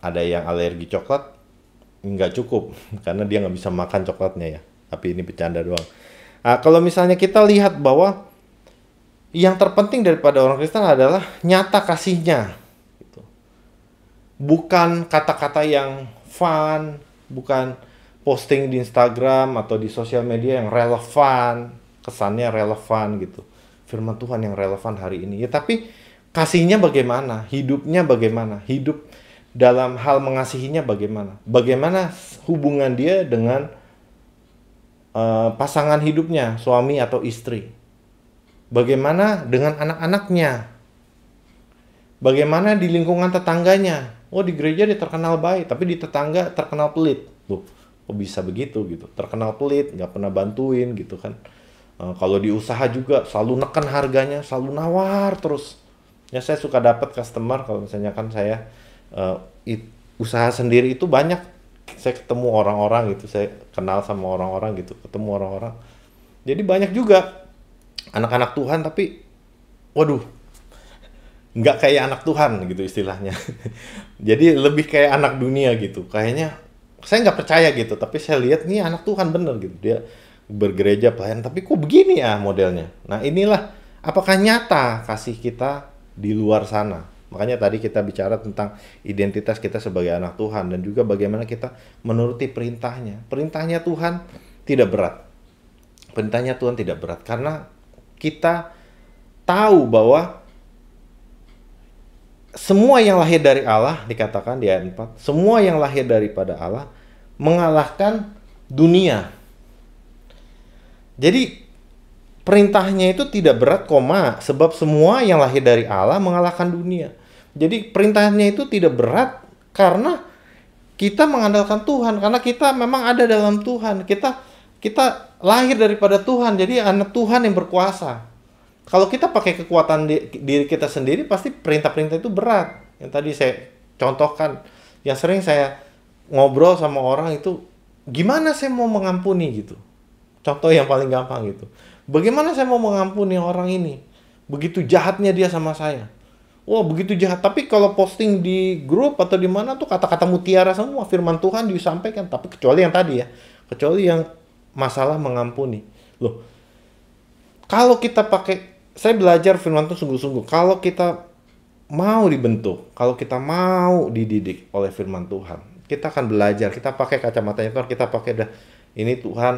ada yang alergi coklat, nggak cukup, karena dia nggak bisa makan coklatnya ya. Tapi ini bercanda doang. Kalau misalnya kita lihat bahwa yang terpenting daripada orang Kristen adalah nyata kasihnya, gitu. Bukan kata-kata yang fun, bukan posting di Instagram atau di sosial media yang relevan, kesannya relevan gitu. Firman Tuhan yang relevan hari ini. Ya tapi kasihnya bagaimana? Hidupnya bagaimana? Hidup dalam hal mengasihinya bagaimana? Bagaimana hubungan dia dengan pasangan hidupnya, suami atau istri? Bagaimana dengan anak-anaknya? Bagaimana di lingkungan tetangganya? Oh di gereja dia terkenal baik, tapi di tetangga terkenal pelit. Loh, kok bisa begitu gitu? Terkenal pelit, nggak pernah bantuin gitu kan? Kalau di usaha juga selalu neken harganya, selalu nawar terus. Ya saya suka dapat customer kalau misalnya kan saya usaha sendiri itu banyak. Saya ketemu orang-orang gitu, saya kenal sama orang-orang gitu, ketemu orang-orang. Jadi banyak juga anak-anak Tuhan tapi waduh, nggak kayak anak Tuhan gitu istilahnya. Jadi lebih kayak anak dunia gitu. Kayaknya saya nggak percaya gitu, tapi saya lihat nih anak Tuhan bener gitu. Dia bergereja pelayan, tapi kok begini ya modelnya. Nah inilah apakah nyata kasih kita di luar sana. Makanya tadi kita bicara tentang identitas kita sebagai anak Tuhan dan juga bagaimana kita menuruti perintahnya. Perintahnya Tuhan tidak berat. Perintahnya Tuhan tidak berat karena kita tahu bahwa semua yang lahir dari Allah, dikatakan di ayat 4, semua yang lahir daripada Allah mengalahkan dunia. Jadi perintahnya itu tidak berat, sebab semua yang lahir dari Allah mengalahkan dunia. Jadi perintahnya itu tidak berat karena kita mengandalkan Tuhan, karena kita memang ada dalam Tuhan. Kita lahir daripada Tuhan, jadi anak Tuhan yang berkuasa. Kalau kita pakai kekuatan diri kita sendiri, pasti perintah-perintah itu berat. Yang tadi saya contohkan, yang sering saya ngobrol sama orang itu, gimana saya mau mengampuni gitu. Contoh yang paling gampang gitu. Bagaimana saya mau mengampuni orang ini? Begitu jahatnya dia sama saya. Wah, begitu jahat. Tapi kalau posting di grup atau di mana tuh kata-kata mutiara semua, firman Tuhan disampaikan. Tapi kecuali yang tadi ya. Kecuali yang masalah mengampuni. Loh, kalau kita pakai, saya belajar firman Tuhan sungguh-sungguh. Kalau kita mau dibentuk, kalau kita mau dididik oleh firman Tuhan, kita akan belajar. Kita pakai kacamatanya Tuhan, kita pakai dah. Ini Tuhan,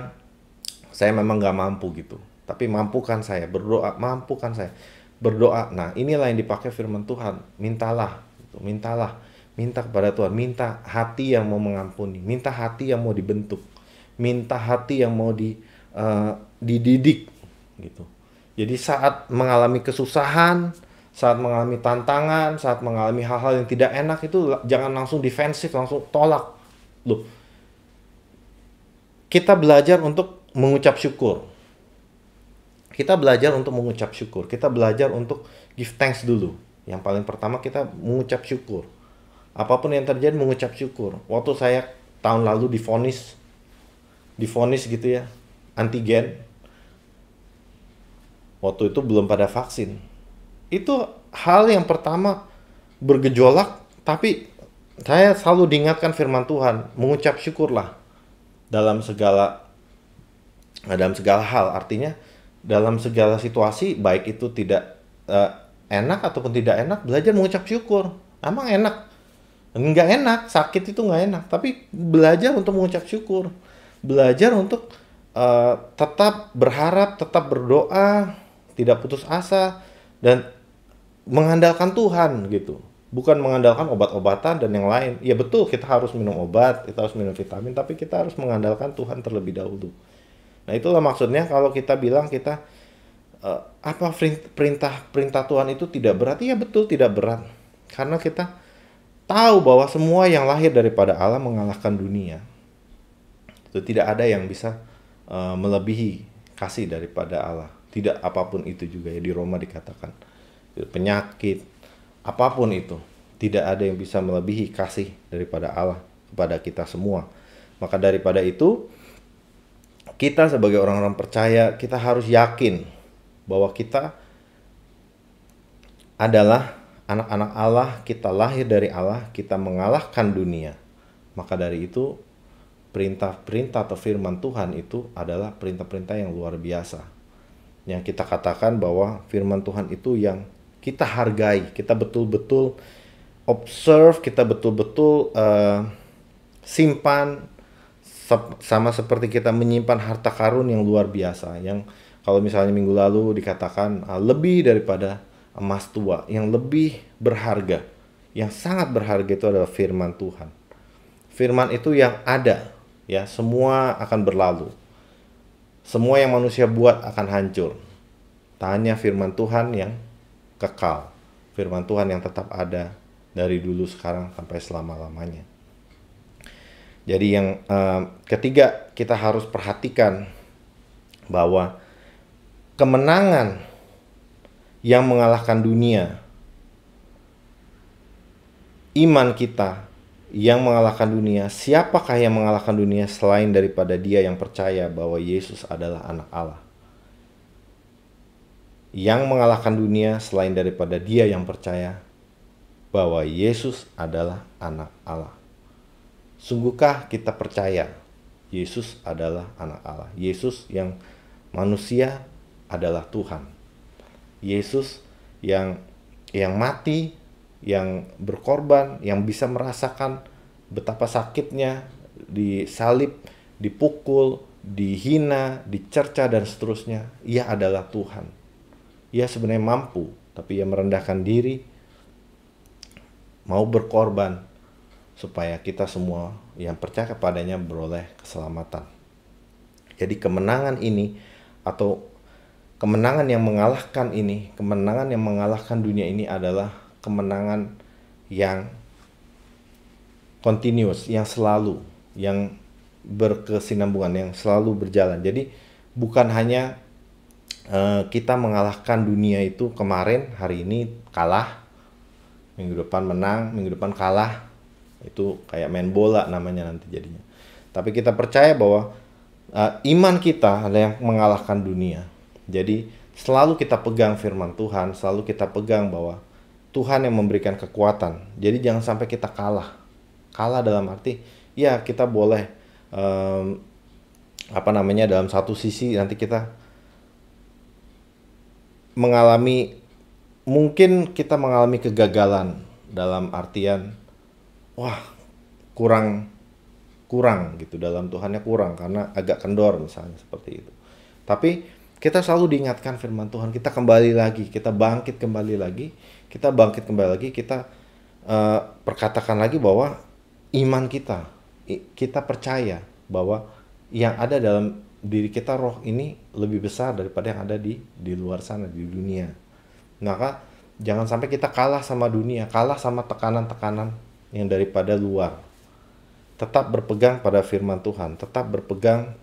saya memang gak mampu gitu. Tapi mampukan saya, berdoa, mampukan saya. Berdoa, nah inilah yang dipakai firman Tuhan. Mintalah, gitu. Minta kepada Tuhan. Minta hati yang mau mengampuni. Minta hati yang mau dibentuk. Minta hati yang mau dididik. Gitu. Jadi saat mengalami kesusahan, saat mengalami tantangan, saat mengalami hal-hal yang tidak enak itu jangan langsung defensif, langsung tolak. Loh, kita belajar untuk mengucap syukur. Kita belajar untuk mengucap syukur. Kita belajar untuk give thanks dulu. Yang paling pertama kita mengucap syukur. Apapun yang terjadi mengucap syukur. Waktu saya tahun lalu divonis gitu ya, antigen. Waktu itu belum pada vaksin. Itu hal yang pertama bergejolak, tapi saya selalu diingatkan firman Tuhan, mengucap syukurlah dalam segala hal. Artinya dalam segala situasi, baik itu tidak enak ataupun tidak enak, belajar mengucap syukur. Emang enak? Enggak enak, sakit itu enggak enak. Tapi belajar untuk mengucap syukur. Belajar untuk tetap berharap, tetap berdoa, tidak putus asa, dan mengandalkan Tuhan gitu. Bukan mengandalkan obat-obatan dan yang lain. Ya betul, kita harus minum obat, kita harus minum vitamin, tapi kita harus mengandalkan Tuhan terlebih dahulu. Nah, itulah maksudnya kalau kita bilang kita apa perintah Tuhan itu tidak berat. Ya betul, tidak berat. Karena kita tahu bahwa semua yang lahir daripada Allah mengalahkan dunia. Itu tidak ada yang bisa melebihi kasih daripada Allah. Tidak apapun itu juga ya, di Roma dikatakan. Penyakit, apapun itu, tidak ada yang bisa melebihi kasih daripada Allah kepada kita semua. Maka daripada itu, kita sebagai orang-orang percaya, kita harus yakin bahwa kita adalah anak-anak Allah, kita lahir dari Allah, kita mengalahkan dunia. Maka dari itu, perintah-perintah atau firman Tuhan itu adalah perintah-perintah yang luar biasa. Yang kita katakan bahwa firman Tuhan itu yang kita hargai, kita betul-betul observe, kita betul-betul simpan, sama seperti kita menyimpan harta karun yang luar biasa. Yang kalau misalnya minggu lalu dikatakan lebih daripada emas tua, yang lebih berharga, yang sangat berharga itu adalah firman Tuhan. Firman itu yang ada, ya, semua akan berlalu. Semua yang manusia buat akan hancur. Hanya firman Tuhan yang kekal, firman Tuhan yang tetap ada dari dulu, sekarang, sampai selama-lamanya. Jadi yang ketiga, kita harus perhatikan bahwa kemenangan yang mengalahkan dunia, iman kita yang mengalahkan dunia, siapakah yang mengalahkan dunia selain daripada dia yang percaya bahwa Yesus adalah anak Allah? Yang mengalahkan dunia selain daripada dia yang percaya bahwa Yesus adalah anak Allah. Sungguhkah kita percaya Yesus adalah anak Allah? Yesus yang manusia adalah Tuhan. Yesus yang mati, yang berkorban, yang bisa merasakan betapa sakitnya disalib, dipukul, dihina, dicerca, dan seterusnya. Ia adalah Tuhan. Ia sebenarnya mampu, tapi ia merendahkan diri, mau berkorban supaya kita semua yang percaya kepadanya beroleh keselamatan. Jadi kemenangan ini, atau kemenangan yang mengalahkan ini, kemenangan yang mengalahkan dunia ini adalah kemenangan yang continuous, yang selalu, yang berkesinambungan, yang selalu berjalan. Jadi bukan hanya kita mengalahkan dunia itu kemarin, hari ini kalah, minggu depan menang, minggu depan kalah. Itu kayak main bola namanya nanti jadinya. Tapi kita percaya bahwa iman kita adalah yang mengalahkan dunia. Jadi selalu kita pegang firman Tuhan, selalu kita pegang bahwa Tuhan yang memberikan kekuatan. Jadi jangan sampai kita kalah. Kalah dalam arti, ya kita boleh dalam satu sisi nanti kita mungkin kita mengalami kegagalan dalam artian kurang gitu, dalam Tuhannya kurang karena agak kendor misalnya, seperti itu. Tapi kita selalu diingatkan firman Tuhan, kita kembali lagi, kita bangkit kembali lagi, kita perkatakan lagi bahwa iman kita percaya bahwa yang ada dalam diri kita, roh ini lebih besar daripada yang ada di luar sana, di dunia. Maka jangan sampai kita kalah sama dunia, kalah sama tekanan-tekanan yang daripada luar. Tetap berpegang pada firman Tuhan, tetap berpegang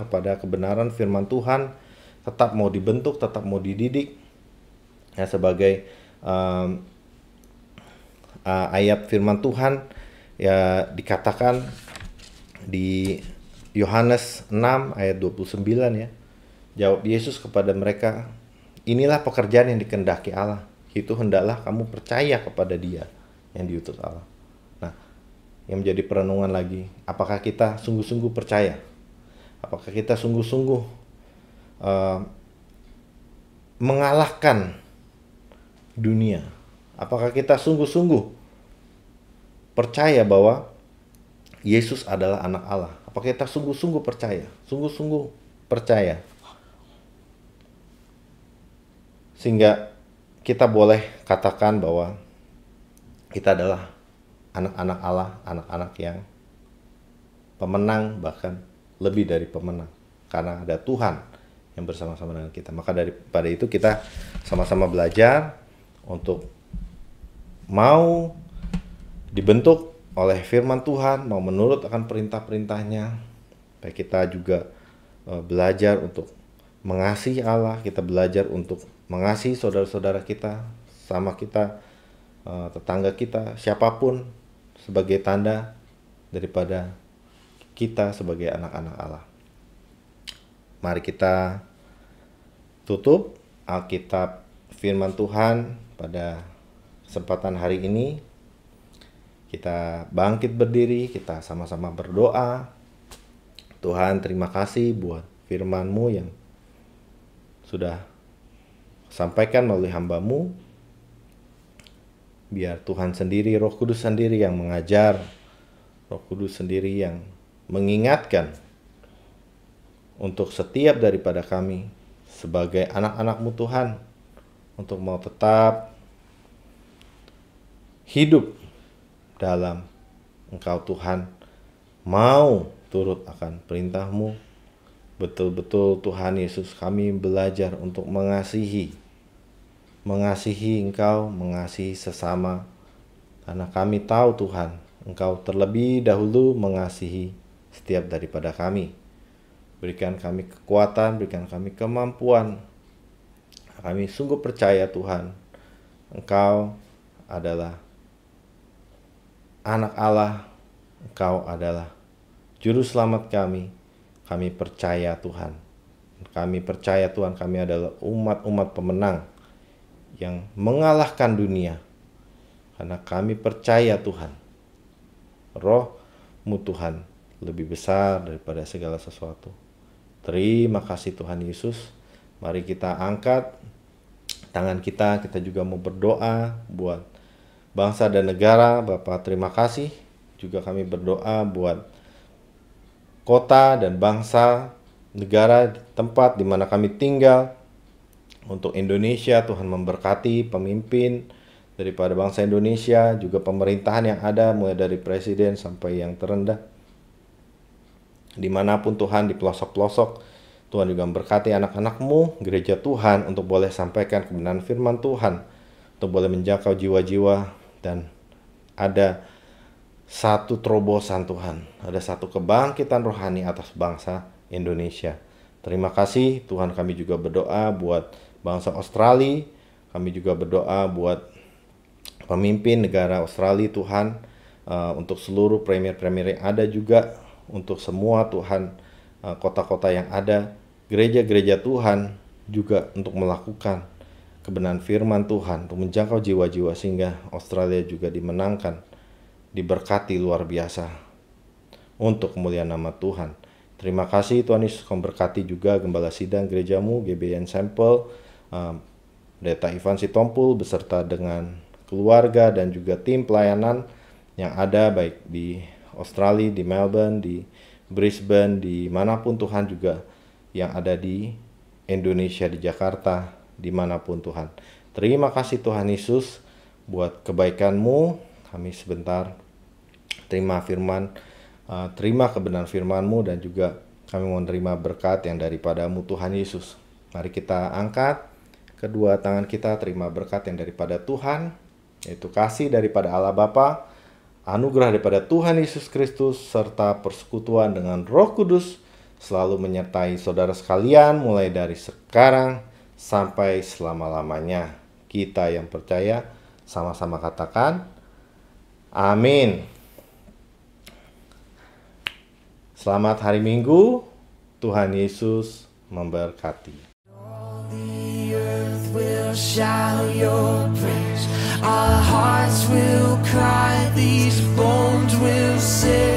kepada kebenaran firman Tuhan, tetap mau dibentuk, tetap mau dididik. Ya, sebagai ayat firman Tuhan ya dikatakan di Yohanes 6 ayat 29 ya. Jawab Yesus kepada mereka, inilah pekerjaan yang dikehendaki Allah, itu hendaklah kamu percaya kepada Dia yang diutus Allah. Nah, yang menjadi perenungan lagi, apakah kita sungguh-sungguh percaya? Apakah kita sungguh-sungguh mengalahkan dunia? Apakah kita sungguh-sungguh percaya bahwa Yesus adalah anak Allah? Apa kita sungguh-sungguh percaya. Sehingga kita boleh katakan bahwa kita adalah anak-anak Allah, anak-anak yang pemenang, bahkan lebih dari pemenang. Karena ada Tuhan yang bersama-sama dengan kita. Maka daripada itu kita sama-sama belajar untuk mau dibentuk oleh firman Tuhan, mau menurut akan perintah-perintahnya. Baik, kita juga belajar untuk mengasihi Allah, kita belajar untuk mengasihi saudara-saudara kita, sama kita, tetangga kita, siapapun, sebagai tanda daripada kita sebagai anak-anak Allah. Mari kita tutup Alkitab firman Tuhan pada kesempatan hari ini. Kita bangkit berdiri, kita sama-sama berdoa. Tuhan, terima kasih buat firman-Mu yang sudah sampaikan melalui hamba-Mu. Biar Tuhan sendiri, Roh Kudus sendiri yang mengajar, Roh Kudus sendiri yang mengingatkan untuk setiap daripada kami sebagai anak-anak-Mu Tuhan, untuk mau tetap hidup dalam Engkau Tuhan, mau turut akan perintah-Mu. Betul-betul Tuhan Yesus, kami belajar untuk mengasihi Engkau, mengasihi sesama, karena kami tahu Tuhan, Engkau terlebih dahulu mengasihi setiap daripada kami. Berikan kami kekuatan, berikan kami kemampuan. Kami sungguh percaya Tuhan, Engkau adalah anak Allah, Engkau adalah Juru Selamat kami. Kami percaya Tuhan. Kami percaya Tuhan, kami adalah umat-umat pemenang yang mengalahkan dunia. Karena kami percaya Tuhan, Roh-Mu Tuhan lebih besar daripada segala sesuatu. Terima kasih Tuhan Yesus. Mari kita angkat tangan kita juga mau berdoa buat bangsa dan negara. Bapa, terima kasih. Juga kami berdoa buat kota dan bangsa, negara, tempat di mana kami tinggal. Untuk Indonesia, Tuhan memberkati pemimpin daripada bangsa Indonesia, juga pemerintahan yang ada, mulai dari presiden sampai yang terendah. Dimanapun Tuhan, di pelosok-pelosok, Tuhan juga memberkati anak-anak-Mu, gereja Tuhan, untuk boleh sampaikan kebenaran firman Tuhan, untuk boleh menjangkau jiwa-jiwa, dan ada satu terobosan Tuhan, ada satu kebangkitan rohani atas bangsa Indonesia. Terima kasih Tuhan. Kami juga berdoa buat bangsa Australia, kami juga berdoa buat pemimpin negara Australia Tuhan, untuk seluruh premier-premier yang ada, juga untuk semua Tuhan, kota-kota yang ada, gereja-gereja Tuhan, juga untuk melakukan kebenaran firman Tuhan, untuk menjangkau jiwa-jiwa, sehingga Australia juga dimenangkan, diberkati luar biasa untuk kemuliaan nama Tuhan. Terima kasih Tuhan Yesus. Kau berkati juga gembala sidang gerejamu GBN Sampel, Pendeta Ivan Sitompul beserta dengan keluarga dan juga tim pelayanan yang ada baik di Australia, di Melbourne, di Brisbane, di manapun Tuhan, juga yang ada di Indonesia, di Jakarta, dimanapun Tuhan. Terima kasih Tuhan Yesus buat kebaikan-Mu. Kami sebentar terima firman, terima kebenaran firman-Mu, dan juga kami mau menerima berkat yang daripada-Mu Tuhan Yesus. Mari kita angkat kedua tangan kita, terima berkat yang daripada Tuhan, yaitu kasih daripada Allah Bapa, anugerah daripada Tuhan Yesus Kristus, serta persekutuan dengan Roh Kudus selalu menyertai saudara sekalian mulai dari sekarang sampai selama-lamanya. Kita yang percaya sama-sama katakan amin. Selamat hari Minggu. Tuhan Yesus memberkati. The earth will shout your praise. Our hearts will cry. These bones will sing.